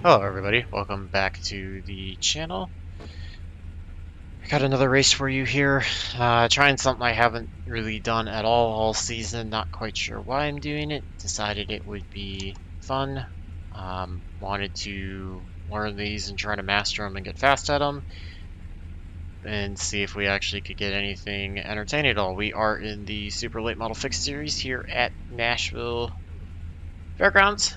Hello everybody, welcome back to the channel. Got another race for you here. Trying something I haven't really done at all season, not quite sure why I'm doing it. Decided it would be fun. Wanted to learn these and try to master them and get fast at them. And see if we actually could get anything entertaining at all. We are in the Super Late Model Fixed Series here at Nashville Fairgrounds.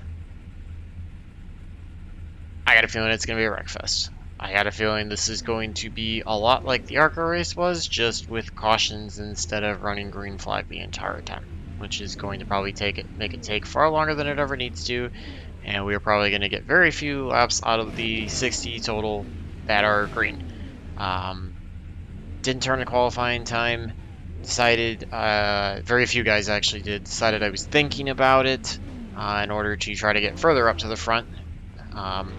I got a feeling it's going to be a wreckfest. I got a feeling this is going to be a lot like the ARCA race was, just with cautions instead of running green flag the entire time, which is going to probably make it take far longer than it ever needs to, and we're probably going to get very few laps out of the 60 total that are green. Didn't turn a qualifying time. Decided, very few guys actually did. Decided I was thinking about it in order to try to get further up to the front.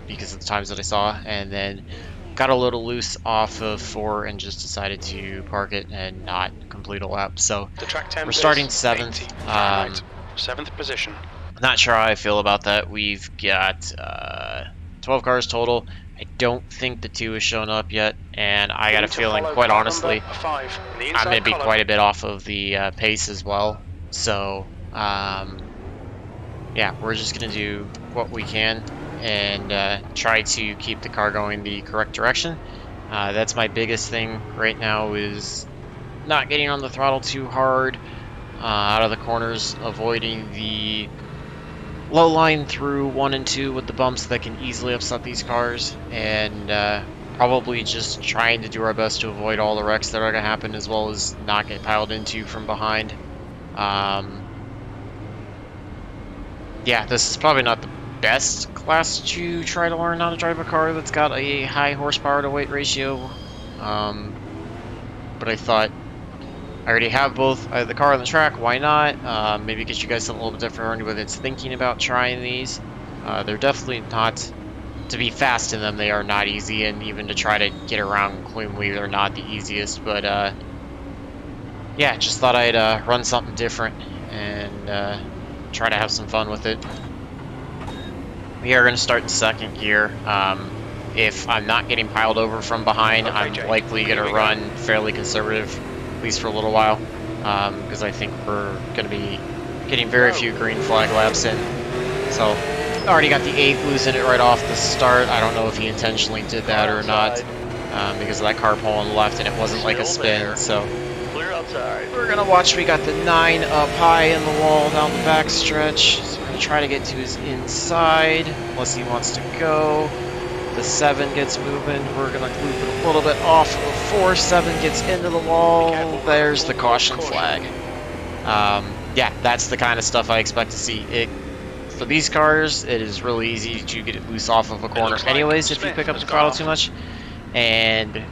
Because of the times that I saw, and then got a little loose off of 4 and just decided to park it and not complete a lap. So the track temp we're starting is 7th. 80 Fahrenheit, 7th position. Not sure how I feel about that. We've got 12 cars total. I don't think the 2 has shown up yet, and I got a feeling, quite honestly, I'm going to be quite a bit off of the pace as well. So, yeah, we're just going to do what we can and try to keep the car going the correct direction. That's my biggest thing right now, is not getting on the throttle too hard, out of the corners, avoiding the low line through 1 and 2 with the bumps that can easily upset these cars, and probably just trying to do our best to avoid all the wrecks that are going to happen, as well as not get piled into from behind. Yeah, this is probably not the best class to try to learn how to drive a car that's got a high horsepower to weight ratio. But I thought, I already have both the car and the track, why not? Maybe get you guys something a little bit different with it's thinking about trying these. They're definitely not, to be fast in them, they are not easy, and even to try to get around cleanly, they're not the easiest. But yeah, just thought I'd run something different and try to have some fun with it. We are going to start in 2nd gear. If I'm not getting piled over from behind, okay, I'm likely going to run fairly conservative, at least for a little while, because I think we're going to be getting very few green flag laps in. So, already got the 8th losing it right off the start. I don't know if he intentionally did that or not, because of that car pole on the left, and it wasn't like a spin. So, we're going to watch. We got the 9 up high in the wall down the back stretch. So we're going to try to get to his inside, unless he wants to go. The 7 gets moving. We're going to loop it a little bit off of 4. 7 gets into the wall. There's the caution flag. Yeah, that's the kind of stuff I expect to see. For these cars, it is really easy to get it loose off of a corner anyways if you pick up the throttle too much. And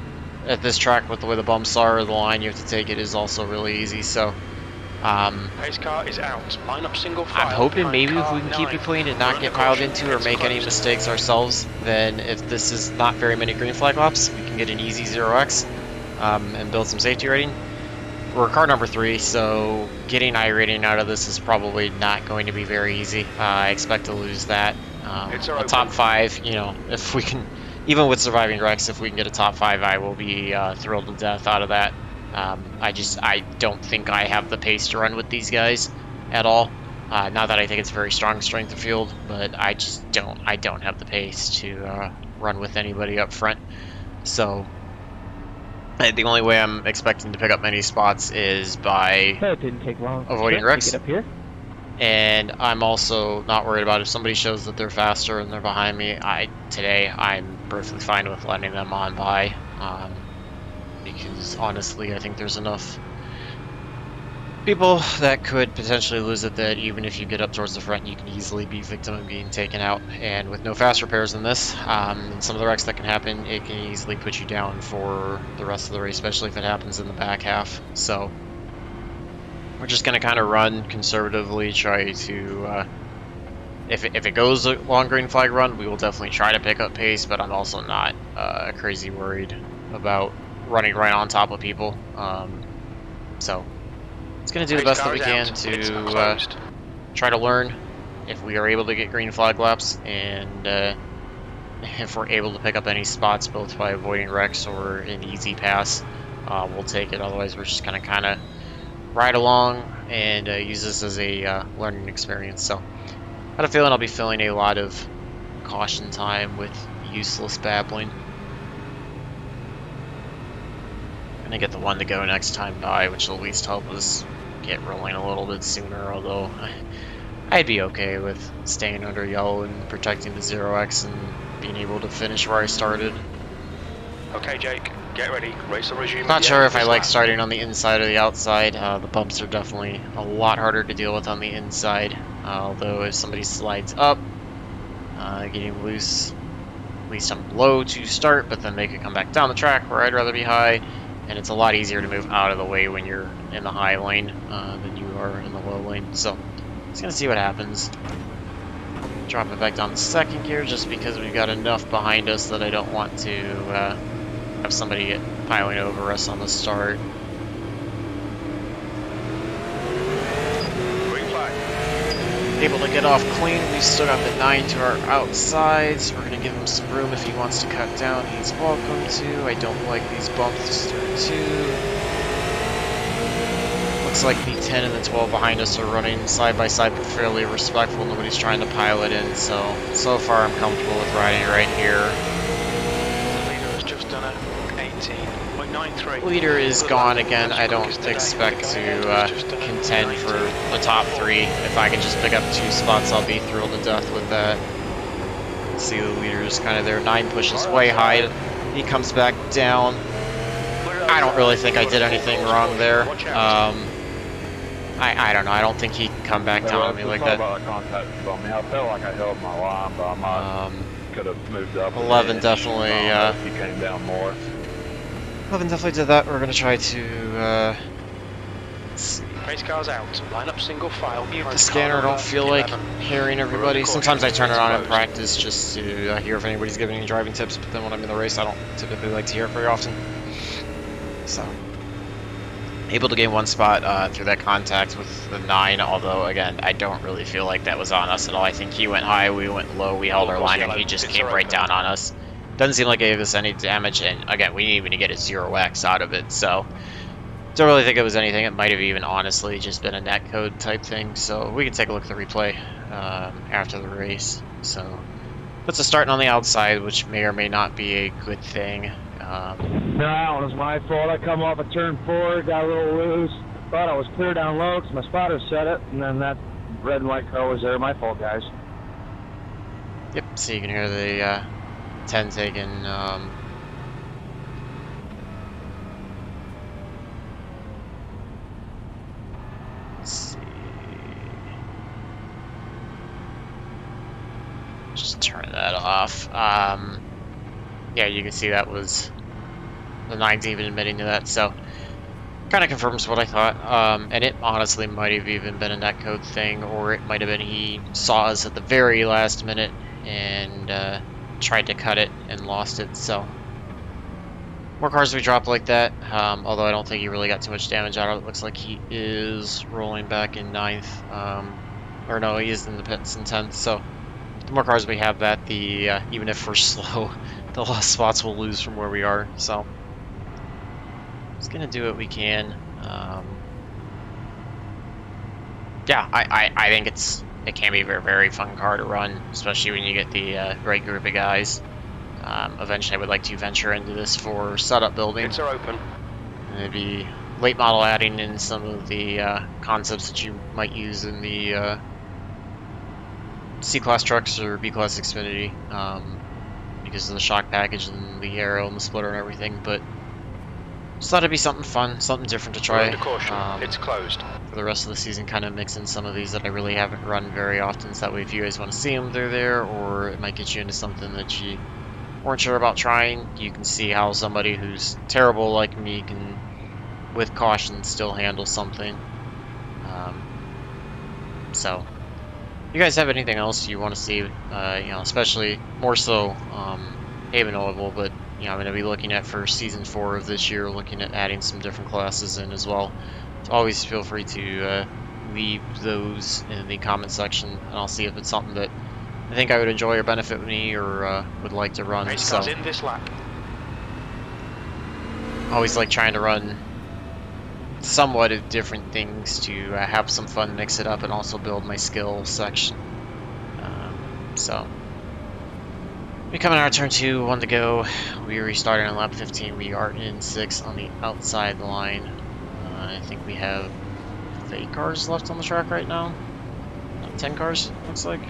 at this track, with the way the bumps are, the line you have to take it is also really easy. So pace car is out. Line up single file. I'm hoping maybe if we can keep it clean and not get piled into or make any mistakes ourselves, then if this is not very many green flag laps, we can get an easy 0x and build some safety rating. We're car number 3, so getting I rating out of this is probably not going to be very easy. I expect to lose that. A top 5, you know, if we can, even with surviving wrecks, if we can get a top 5, I will be thrilled to death out of that. I don't think I have the pace to run with these guys at all. Not that I think it's very strong strength of field, but I just don't have the pace to run with anybody up front. So the only way I'm expecting to pick up many spots is by avoiding wrecks. And I'm also not worried about if somebody shows that they're faster and they're behind me. Today I'm perfectly fine with letting them on by. Because honestly, I think there's enough people that could potentially lose it that even if you get up towards the front, you can easily be victim of being taken out. And with no fast repairs than this, and some of the wrecks that can happen, it can easily put you down for the rest of the race, especially if it happens in the back half. So we're just going to kind of run conservatively, try to, if it goes a long green flag run, we will definitely try to pick up pace, but I'm also not crazy worried about running right on top of people. So it's going to do the best that we can to try to learn if we are able to get green flag laps and if we're able to pick up any spots, both by avoiding wrecks or an easy pass, we'll take it. Otherwise, we're just gonna kind of ride along and use this as a learning experience. So, I had a feeling I'll be filling a lot of caution time with useless babbling. Gonna get the one to go next time by, which will at least help us get rolling a little bit sooner, although I'd be okay with staying under yellow and protecting the 0x and being able to finish where I started. Okay, Jake, get ready. Race will resume. Not sure if I like starting on the inside or the outside. The bumps are definitely a lot harder to deal with on the inside, although if somebody slides up, getting loose, at least I'm low to start, but then they could come back down the track where I'd rather be high, and it's a lot easier to move out of the way when you're in the high lane than you are in the low lane. So, just gonna see what happens. Drop it back down to second gear just because we've got enough behind us that I don't want to have somebody piling over us on the start. Green flag. Able to get off clean. We've still got the 9 to our outsides. We're gonna give him some room if he wants to cut down. He's welcome to. I don't like these bumps. Turn 2. Looks like the 10 and the 12 behind us are running side by side, but fairly respectful. Nobody's trying to pile it in, so far I'm comfortable with riding right here. The leader has just done a 18.93. Leader is gone again. I don't expect to contend for the top 3. If I can just pick up 2 spots, I'll be thrilled to death with that. See, the leader is kind of there. 9 pushes way high. He comes back down. I don't really think I did anything wrong there. I don't know. I don't think he can come back down on me like that. I felt like I held my line, but I might could have moved up. 11 definitely. He came down more. 11 definitely did that. We're gonna try to. Let's see. Race cars out. Line up single file. Mute the scanner. I don't feel like hearing everybody. Sometimes I turn it on in practice just to hear if anybody's giving any driving tips. But then when I'm in the race, I don't typically like to hear it very often. So. Able to gain 1 spot through that contact with the 9, although, again, I don't really feel like that was on us at all. I think he went high, we went low, we held our line, and he just came right down on us. Doesn't seem like it gave us any damage, and, again, we didn't even get a 0x out of it, so don't really think it was anything. It might have even, honestly, just been a netcode type thing, so we can take a look at the replay after the race. So, puts us starting on the outside, which may or may not be a good thing. No, it was my fault. I come off of turn 4, got a little loose. Thought I was clear down low because my spotter set it, and then that red and white car was there. My fault, guys. Yep, so you can hear the 10 taking. Let's see. Just turn that off. Yeah, you can see that was. The 9's even admitting to that, so kind of confirms what I thought. And it honestly might have even been a netcode thing, or it might have been he saw us at the very last minute and tried to cut it and lost it. So more cars we dropped like that, although I don't think he really got too much damage out of it. Looks like he is rolling back in 9th, or no, he is in the pits in 10th. So the more cars we have, that the even if we're slow, the less spots we'll lose from where we are. So. Just gonna do what we can. Yeah, I think it can be a very, very fun car to run, especially when you get the right group of guys. Eventually, I would like to venture into this for setup building. Pits are open. Maybe late model adding in some of the concepts that you might use in the C-Class trucks or B-Class Xfinity, because of the shock package and the aero and the splitter and everything, but just thought it'd be something fun, something different to try. It's closed. For the rest of the season, kind of mix in some of these that I really haven't run very often, so that way if you guys want to see them, they're there, or it might get you into something that you weren't sure about trying. You can see how somebody who's terrible like me can, with caution, still handle something. So, if you guys have anything else you want to see, you know, especially more so Haven Oval, but you know, I'm going to be looking at for season 4 of this year, looking at adding some different classes in as well. So always feel free to leave those in the comment section, and I'll see if it's something that I think I would enjoy or benefit me or would like to run. Race So cars in this lap. always like trying to run somewhat of different things to have some fun, mix it up, and also build my skill section. So we coming out of turn 2, 1 to go. We restarted on lap 15. We are in 6th on the outside line. I think we have 8 cars left on the track right now. 10 cars, looks like.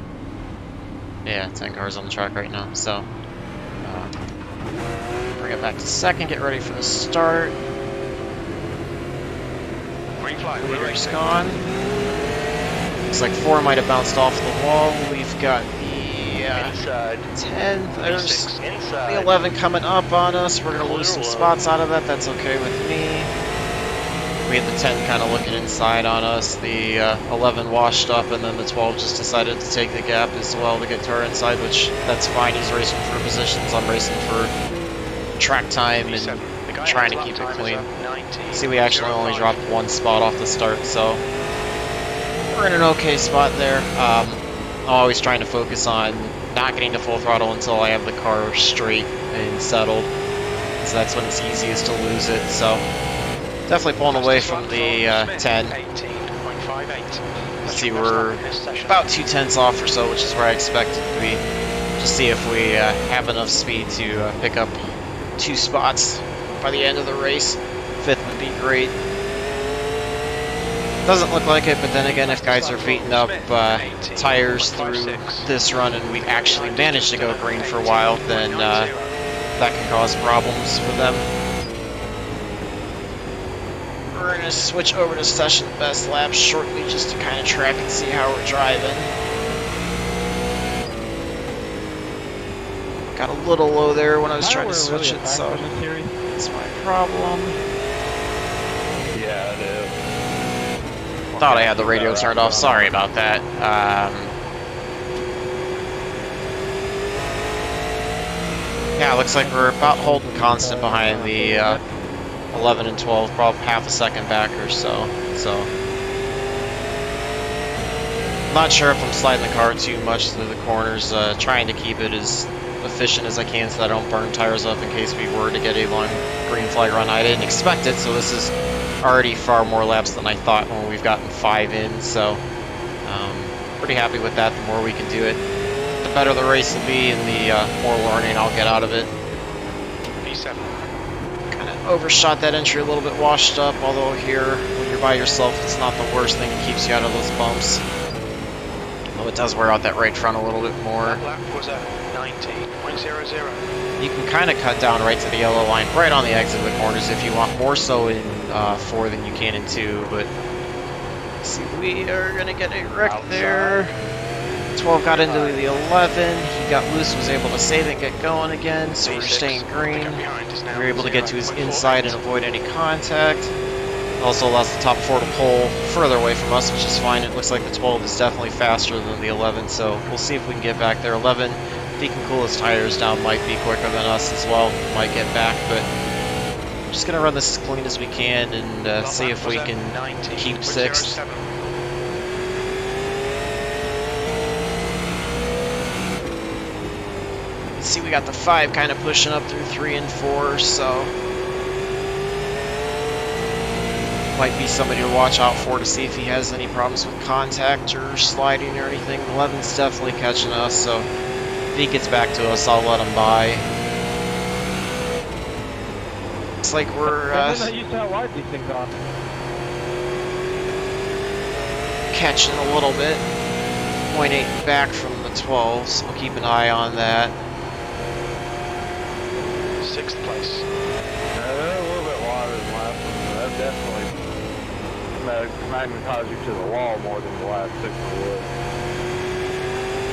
Yeah, 10 cars on the track right now. So bring it back to 2nd, get ready for the start. Green flag, we're Leader's racing. gone. Looks like 4 might have bounced off the wall. We've got the Inside. 10. There's P6 the inside. 11 coming up on us. We're going to lose some spots out of that. That's okay with me. We had the 10 kind of looking inside on us. The 11 washed up, and then the 12 just decided to take the gap as well to get to our inside, which that's fine. He's racing for positions. I'm racing for track time and P7. The guy trying to lap keep it time is clean. a 19. See, we actually only 05. dropped 1 spot off the start, so we're in an okay spot there. I'm always trying to focus on not getting to full throttle until I have the car straight and settled, so that's when it's easiest to lose it. So definitely pulling away from the 10. 18.58. Let's see, we're about 2 tenths off or so, which is where I expect it to be. Just see if we have enough speed to pick up 2 spots by the end of the race. 5th would be great. Doesn't look like it, but then again, if guys are beating up tires through this run and we actually manage to go green for a while, then that can cause problems for them. We're going to switch over to session best laps shortly just to kind of track and see how we're driving. Got a little low there when I was trying to switch it, so that's my problem. Yeah, it is. Thought I had the radio turned off. Sorry about that. Yeah, looks like we're about holding constant behind the 11 and 12, probably half a second back or so. So, not sure if I'm sliding the car too much through the corners. Trying to keep it as efficient as I can so that I don't burn tires up in case we were to get a long green flag run. I didn't expect it, so this is already far more laps than I thought when we've gotten 5 in. So, pretty happy with that. The more we can do it, the better the race will be, and the more learning I'll get out of it. P7. Kind of overshot that entry a little bit, washed up, although here, when you're by yourself, it's not the worst thing. It keeps you out of those bumps. Though it does wear out that right front a little bit more. That lap was a 19.00. You can kind of cut down right to the yellow line, right on the exit of the corners if you want, more so in 4 than you can in 2, but let's see, we are going to get a wreck there. 12 got into the 11, he got loose, was able to save it, get going again, so we're staying green. We were able to get to his inside and avoid any contact. Also allows the top 4 to pull further away from us, which is fine. It looks like the 12 is definitely faster than the 11, so we'll see if we can get back there. 11, if he can cool his tires down, might be quicker than us as well. Might get back, but I'm just going to run this as clean as we can and see if we can keep 6th. See, we got the 5 kind of pushing up through 3 and 4, so might be somebody to watch out for to see if he has any problems with contact or sliding or anything. 11's definitely catching us, so if he gets back to us, I'll let him by. Looks like we're catching a little bit. 0.8 back from the 12, so we'll keep an eye on that. 6th place. They're a little bit wider than last one, so that definitely magnetized you to the wall more than the last 6 would.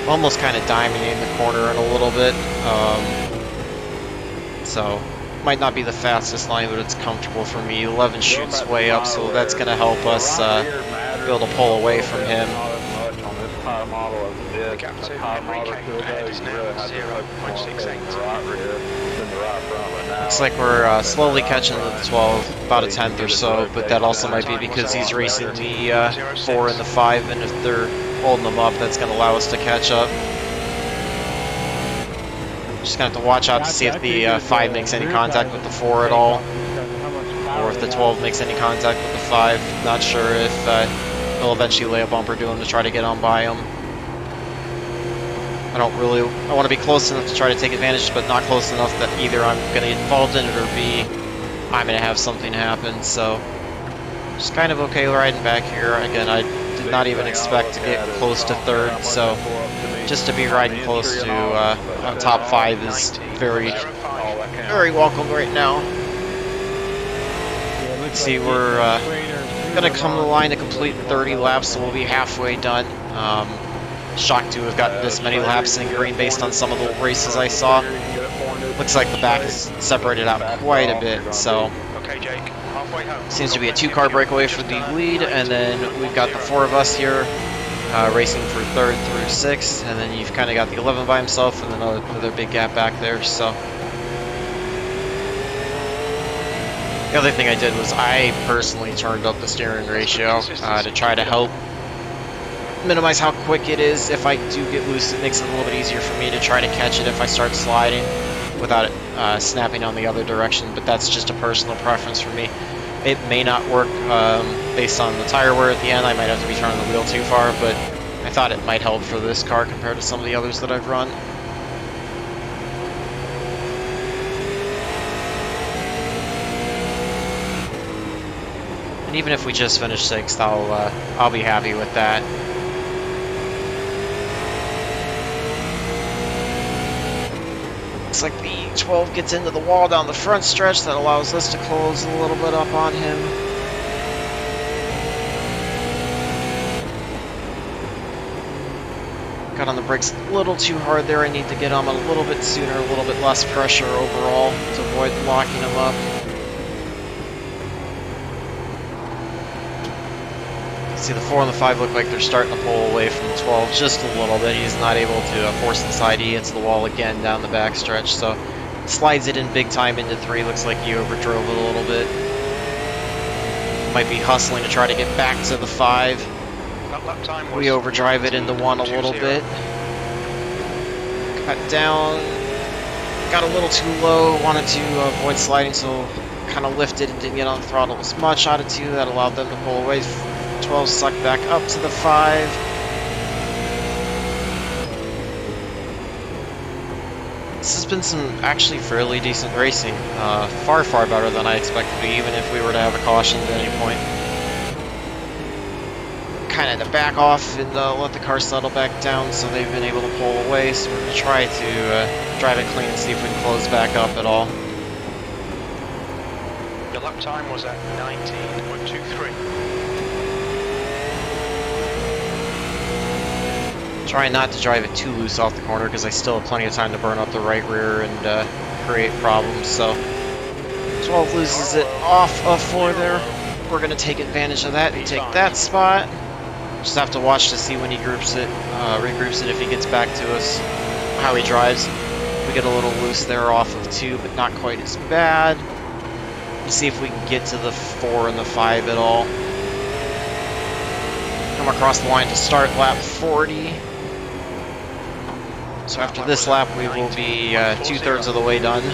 Almost kind of diamonding the corner in a little bit, so might not be the fastest line, but it's comfortable for me. 11 shoots way up, so that's going to help us be able to pull away from him. The gap to Enrique ahead is now 0.68. Looks like we're slowly catching the 12, about a tenth or so, but that also might be because he's racing the 4 and the 5, and if they're holding them up, that's going to allow us to catch up. Just gonna have to watch out to see if the 5 makes any contact with the 4 at all, or if the 12 makes any contact with the 5. Not sure if he'll eventually lay a bumper to him to try to get on by him. I want to be close enough to try to take advantage, but not close enough that either I'm going to get involved in it or B, I'm going to have something happen. So, just kind of okay riding back here. Again, I did not even expect to get close to 3rd, so just to be riding close to top 5 is very, very welcome right now. Let's see, we're going to come to the line to complete 30 laps, so we'll be halfway done. Shocked to have gotten this many laps in green based on some of the races I saw. Looks like the back is separated out quite a bit, so seems to be a 2-car breakaway for the lead, and then we've got the 4 of us here racing for 3rd through 6th, and then you've kind of got the 11 by himself, and then another big gap back there. So the other thing I did was I personally turned up the steering ratio to try to help minimize how quick it is. If I do get loose, it makes it a little bit easier for me to try to catch it if I start sliding without it snapping on the other direction, but that's just a personal preference for me. It may not work based on the tire wear at the end. I might have to be turning the wheel too far, but I thought it might help for this car compared to some of the others that I've run. And even if we just finish 6th, I'll be happy with that. Looks like the 12 gets into the wall down the front stretch. That allows us to close a little bit up on him. Got on the brakes a little too hard there. I need to get on a little bit sooner, a little bit less pressure overall to avoid locking him up. See, the 4 and the 5 look like they're starting to pull away from the 12 just a little bit. He's not able to force inside. He hits the wall again down the back stretch, so slides it in big time into 3. Looks like he overdrove it a little bit. Might be hustling to try to get back to the 5. We overdrive it into 1 a little bit. Cut down. Got a little too low. Wanted to avoid sliding, so kind of lifted and didn't get on the throttle as much out of 2. That allowed them to pull away. 12 sucked back up to the 5. This has been some actually fairly decent racing. Far, far better than I expected to be, even if we were to have a caution at any point. Kind of to back off and let the car settle back down, so they've been able to pull away. So we're going to try to drive it clean and see if we can close back up at all. The lap time was at 19.23. Try not to drive it too loose off the corner because I still have plenty of time to burn up the right rear and create problems. So 12 loses it off of 4 there. We're going to take advantage of that and take that spot. Just have to watch to see when he regroups it if he gets back to us, how he drives. We get a little loose there off of 2, but not quite as bad. Let's see if we can get to the 4 and the 5 at all. Come across the line to start lap 40. So after this lap, we will be 2/3 of the way done.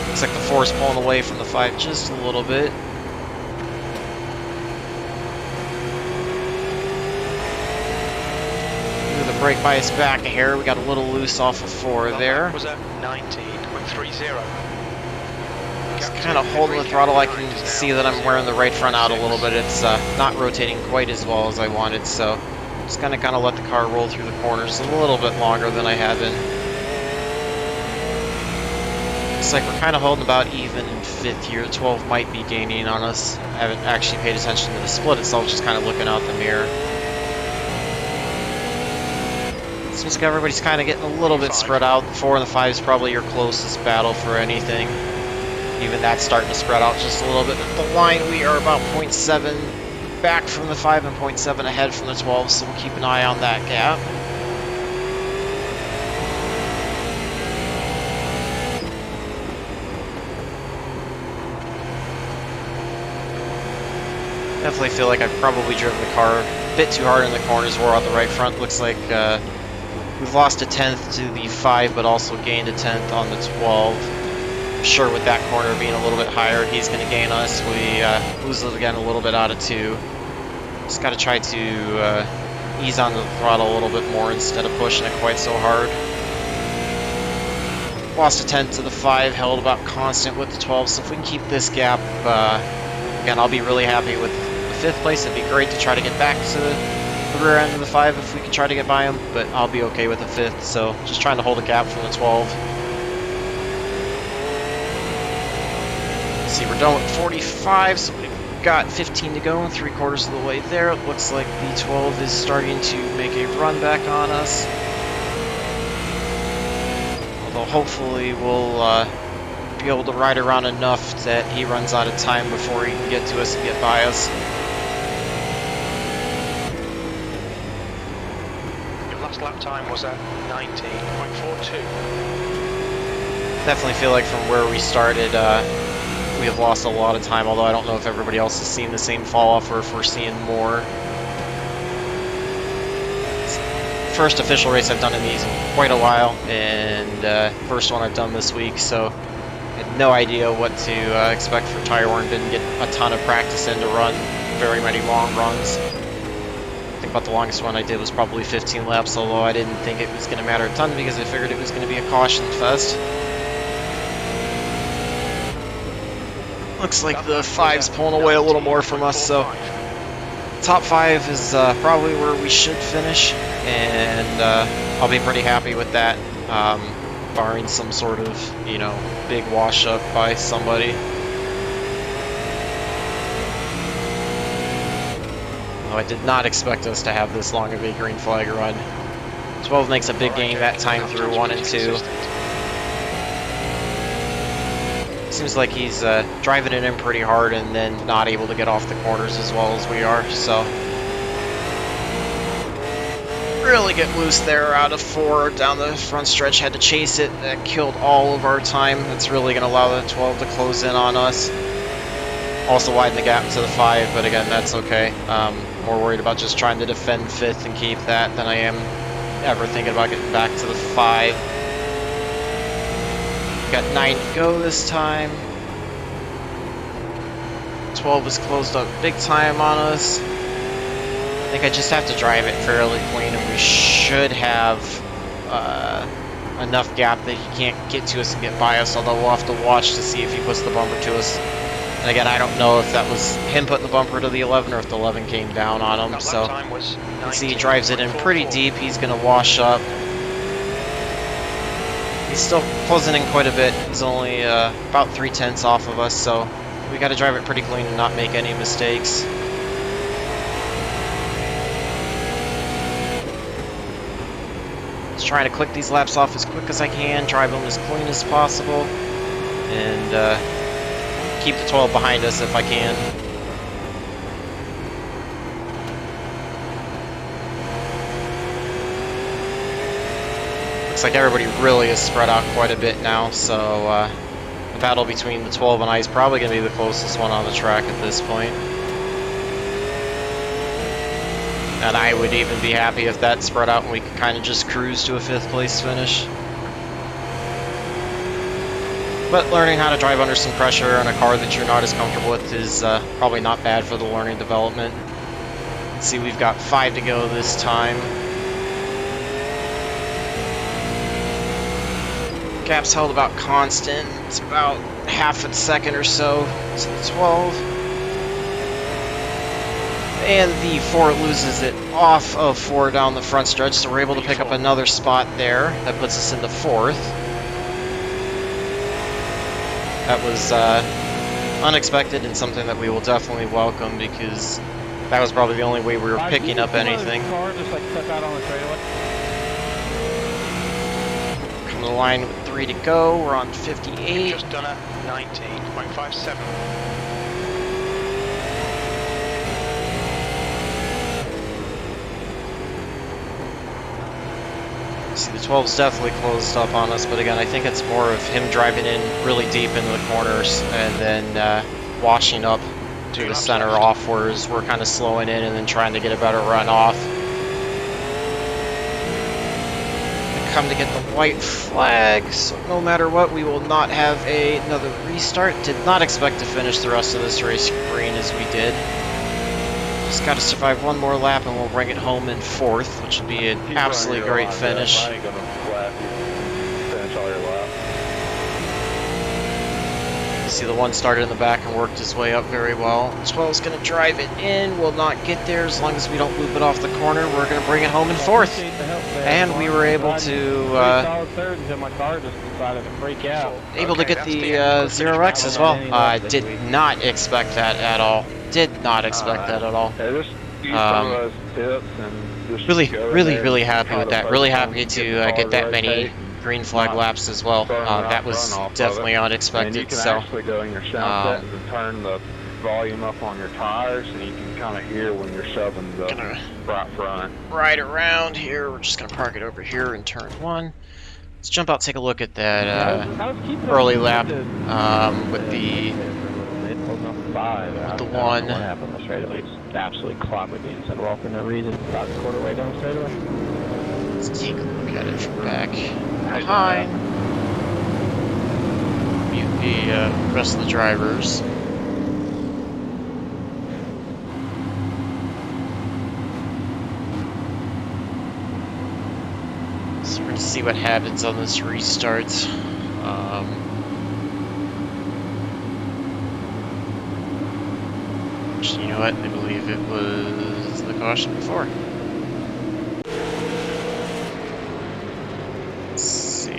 Looks like the 4 is pulling away from the 5 just a little bit. Move the brake bias back a hair. We got a little loose off of 4 there. Was at 19.30. Just kind of holding the throttle. I can see that I'm wearing the right front out a little bit. It's not rotating quite as well as I wanted, so just gonna kind of let the car roll through the corners a little bit longer than I have been. Looks like we're kind of holding about even in 5th here. 12 might be gaining on us. I haven't actually paid attention to the split itself, just kind of looking out the mirror. Seems like everybody's kind of getting a little bit spread out. The 4 and the 5 is probably your closest battle for anything. Even that's starting to spread out just a little bit. At the line, we are about 0.7 back from the 5 and 0.7 ahead from the 12, so we'll keep an eye on that gap. Definitely feel like I've probably driven the car a bit too hard in the corners. We're out the right front. Looks like we've We've lost a 10th to the 5, but also gained a 10th on the 12. I'm sure with that corner being a little bit higher, he's going to gain us. We lose it again a little bit out of 2. Just got to try to ease on the throttle a little bit more instead of pushing it quite so hard. Lost a 10th to the 5, held about constant with the 12, so if we can keep this gap, again, I'll be really happy with the 5th place. It'd be great to try to get back to the rear end of the 5 if we can try to get by him, but I'll be okay with the 5th, so just trying to hold a gap from the 12. Let's see, we're done with 45, so we've got 15 to go and 3/4 of the way there. It looks like the 12 is starting to make a run back on us. Although hopefully we'll be able to ride around enough that he runs out of time before he can get to us and get by us. Your last lap time was at 19.42. Definitely feel like from where we started, we have lost a lot of time, although I don't know if everybody else has seen the same fall off or if we're seeing more. First official race I've done in these in quite a while, and first one I've done this week, so I had no idea what to expect for tire wear and didn't get a ton of practice in to run very many long runs. I think about the longest one I did was probably 15 laps, although I didn't think it was going to matter a ton because I figured it was going to be a caution fest. Looks like the 5's pulling away a little more from us, so top 5 is probably where we should finish, and I'll be pretty happy with that, barring some sort of, you know, big wash up by somebody. I did not expect us to have this long of a green flag run. 12 makes a big gain that time through 1 and 2. Seems like he's driving it in pretty hard and then not able to get off the corners as well as we are, so really get loose there out of 4 down the front stretch. Had to chase it. That killed all of our time. That's really going to allow the 12 to close in on us. Also widen the gap to the 5, but again, that's okay. More worried about just trying to defend 5th and keep that than I am ever thinking about getting back to the 5. Got 9 to go this time. 12 is closed up big time on us. I think I just have to drive it fairly clean, and we should have enough gap that he can't get to us and get by us, although we'll have to watch to see if he puts the bumper to us. And again, I don't know if that was him putting the bumper to the 11 or if the 11 came down on him. So you can see he drives it in pretty deep. He's going to wash up. He's still closing in quite a bit. He's only about 3/10 off of us, so we got to drive it pretty clean and not make any mistakes. Just trying to click these laps off as quick as I can, drive them as clean as possible, and keep the 12 behind us if I can. Looks like everybody really is spread out quite a bit now, so the battle between the 12 and I is probably going to be the closest one on the track at this point. And I would even be happy if that spread out and we could kind of just cruise to a 5th place finish. But learning how to drive under some pressure on a car that you're not as comfortable with is probably not bad for the learning development. Let's see, we've got 5 to go this time. Gap's held about constant. It's about half a second or so to the 12. And the 4 loses it off of 4 down the front stretch, so we're able to pick up another spot there. That puts us into 4th. That was unexpected and something that we will definitely welcome, because that was probably the only way we were picking up anything. Come to the line with 3 to go. We're on 58. Just done at 19.57. See, the 12's definitely closed up on us, but again, I think it's more of him driving in really deep into the corners and then washing up to the center off, whereas we're kind of slowing in and then trying to get a better run off. come to get the white flag, so no matter what, we will not have another restart. Did not expect to finish the rest of this race green as we did. Just got to survive one more lap and we'll bring it home in 4th, which will be an absolutely great finish. I ain't gonna slap you. Finish all your lap. You see the one started in the back and worked his way up very well. 12's going to drive it in, will not get there as long as we don't loop it off the corner. We're going to bring it home in 4th. And we were able to get the 0x as well. I did not expect that at all. Did not expect that at all. Yeah, just use some of those tips and just Really happy with that. Really happy to get that many green flag laps as well. That was definitely unexpected. And you can so actually go in your sound settings and turn the volume up on your tires, and you can kind of hear when you're shoving the right front. Right around here, we're just gonna park it over here in turn 1. Let's jump out, take a look at that early lap with the one. What happened on the straightaway? Absolutely clobbered the inside wall for no reason. About a quarter way down the straightaway. Let's take a look at it from back behind. Mute the rest of the drivers. So we're gonna see what happens on this restart. Actually, you know what? I believe it was the caution before. Let's see.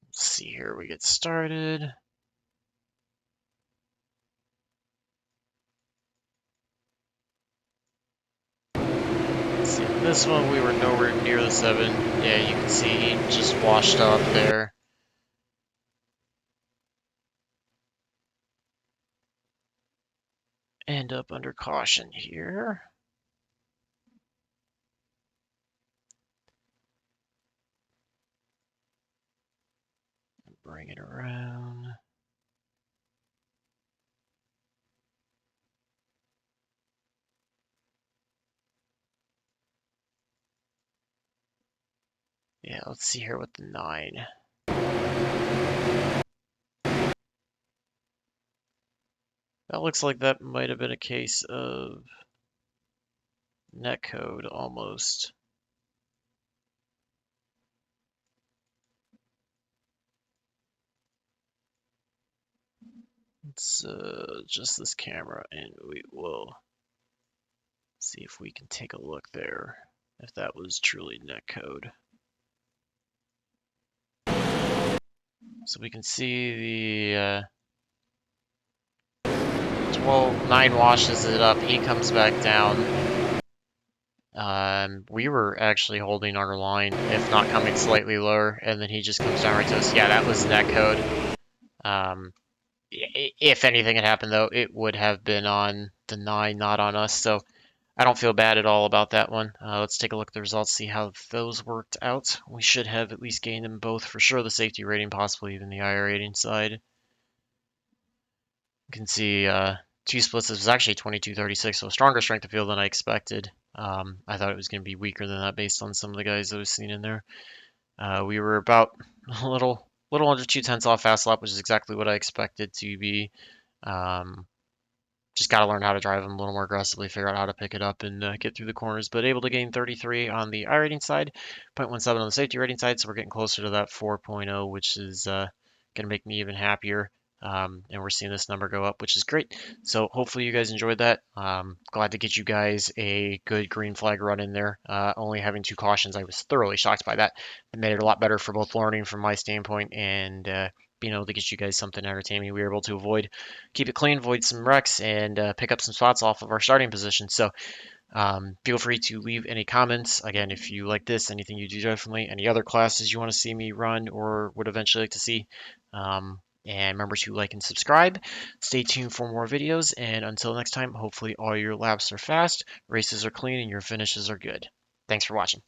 Let's see here. We get started. This one we were nowhere near the 7. Yeah, you can see he just washed up there. End up under caution here. Bring it around. Yeah, let's see here with the 9. That looks like that might have been a case of netcode almost. Let's adjust this camera and we will see if we can take a look there, if that was truly netcode. So we can see the 9 washes it up, he comes back down. We were actually holding our line, if not coming slightly lower, and then he just comes down right to us. Yeah, that was netcode. If anything had happened though, it would have been on the 9, not on us, so I don't feel bad at all about that one. Let's take a look at the results, see how those worked out. We should have at least gained them both for sure, the safety rating, possibly even the iRating side. You can see 2 splits, this was actually 22-36, so a stronger strength of field than I expected. I thought it was going to be weaker than that based on some of the guys I was seeing in there. We were about a little under 2/10 off fast lap, which is exactly what I expected to be. Just got to learn how to drive them a little more aggressively, figure out how to pick it up and get through the corners. But able to gain 33 on the iRating side, 0.17 on the safety rating side, so we're getting closer to that 4.0, which is going to make me even happier. And we're seeing this number go up, which is great. So hopefully you guys enjoyed that. Glad to get you guys a good green flag run in there. Only having 2 cautions, I was thoroughly shocked by that. It made it a lot better for both learning from my standpoint and being able to get you guys something entertaining. We were able to keep it clean, avoid some wrecks, and pick up some spots off of our starting position. So feel free to leave any comments. Again, if you like this, anything you do differently, any other classes you want to see me run or would eventually like to see. And remember to like and subscribe. Stay tuned for more videos. And until next time, hopefully all your laps are fast, races are clean, and your finishes are good. Thanks for watching.